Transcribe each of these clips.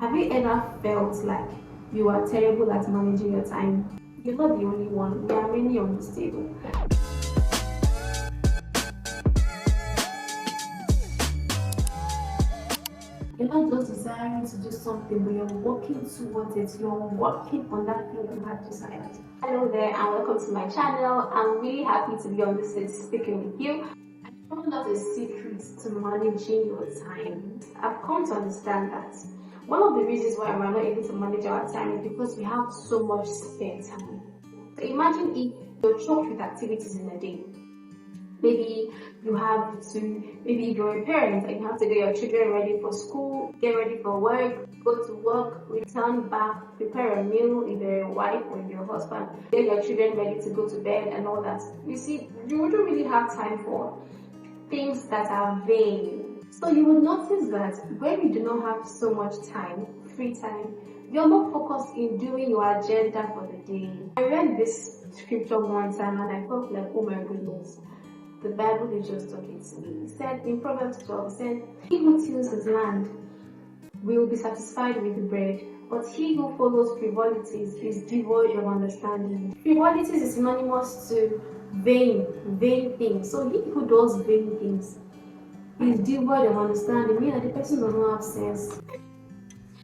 Have you ever felt like you are terrible at managing your time? You're not the only one. There are many on this table. You're not just desiring to do something, but you're working towards it. You're working on that thing you have desired. Hello there, and welcome to my channel. I'm really happy to be on this stage speaking with you. I found out a secret to managing your time. I've come to understand that one of the reasons why we're not able to manage our time is because we have so much spare time. So imagine if you're choked with activities in a day. Maybe maybe you're a parent and you have to get your children ready for school, get ready for work, go to work, return back, prepare a meal if you're a wife or if you're a husband, get your children ready to go to bed and all that. You see, you wouldn't really have time for things that are vain. So you will notice that when you do not have so much time, free time, you're more focused in doing your agenda for the day. I read this scripture one time and I felt like, oh my goodness, the Bible is just talking to me. It said in Proverbs 12, it said, he who tills his land will be satisfied with bread, but he who follows frivolities is devoid of understanding. Frivolities is synonymous to vain things. So he who does vain things is devoid of understanding, meaning that the person does not have sense.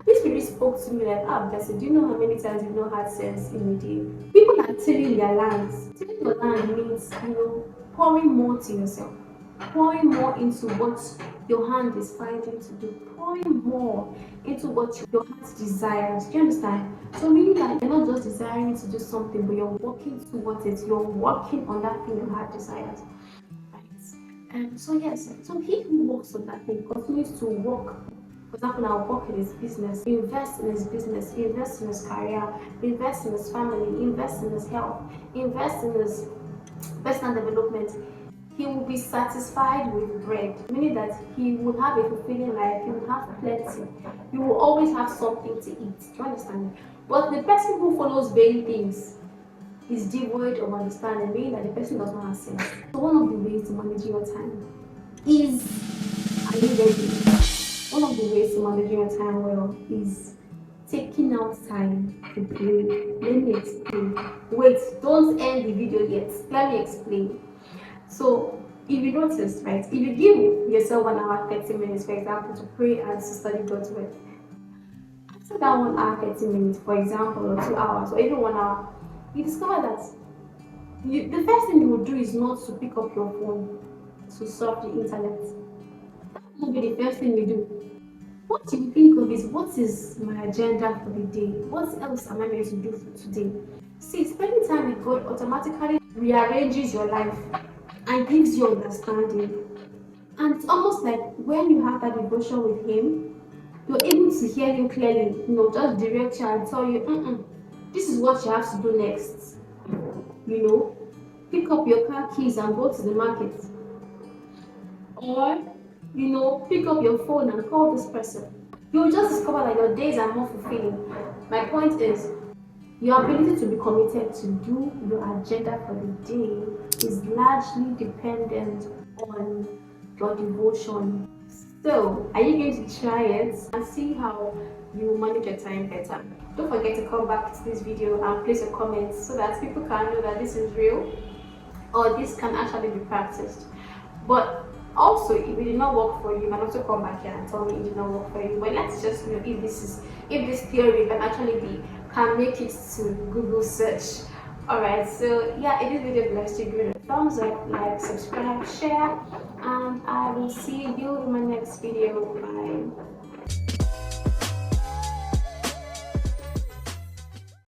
This really spoke to me like, Blessed, do you know how many times you've not had sense in a day? People are tilling their lands. Tilling your land means, pouring more to yourself, pouring more into what your hand is fighting to do, pouring more into what your heart desires. Do you understand? So meaning that you're not just desiring to do something, but you're working towards it. You're working on that thing your heart desires. Right? So he who works on that thing continues to work. For example, now work in his business, invest in his business, invest in his career, invest in his family, invest in his health, invest in his personal development. He will be satisfied with bread, meaning that he will have a fulfilling life, he will have plenty, he will always have something to eat. Do you understand? But the person who follows vain things is devoid of understanding, meaning that the person does not have sense. So one of the ways to manage your time is, are you ready? One of the ways to manage your time well is taking out time to pray. Let me explain. Wait, don't end the video yet. Let me explain. So, if you notice, right, if you give yourself 1 hour, 30 minutes, for example, to pray and to study God's word, after that 1 hour, 30 minutes, for example, or 2 hours, or even 1 hour, you discover that the first thing you will do is not to pick up your phone to surf the internet. That will be the first thing you do. What you think of is, what is my agenda for the day? What else am I going to do for today? See, spending time with God automatically rearranges your life and gives you understanding. And it's almost like when you have that devotion with Him, you're able to hear Him clearly, just direct you and tell you, this is what you have to do next. Pick up your car keys and go to the market. Or pick up your phone and call this person. You'll just discover that your days are more fulfilling. My point is, your ability to be committed to do your agenda for the day is largely dependent on your devotion. So, are you going to try it and see how you manage your time better? Don't forget to come back to this video and place a comment so that people can know that this is real or this can actually be practiced. But also, if it did not work for you, you can also come back here and tell me it did not work for you. But let's just know if this theory can make it to Google search. Alright, so yeah, if this video blessed you, give it a thumbs up, like, subscribe, share, and I will see you in my next video. Bye.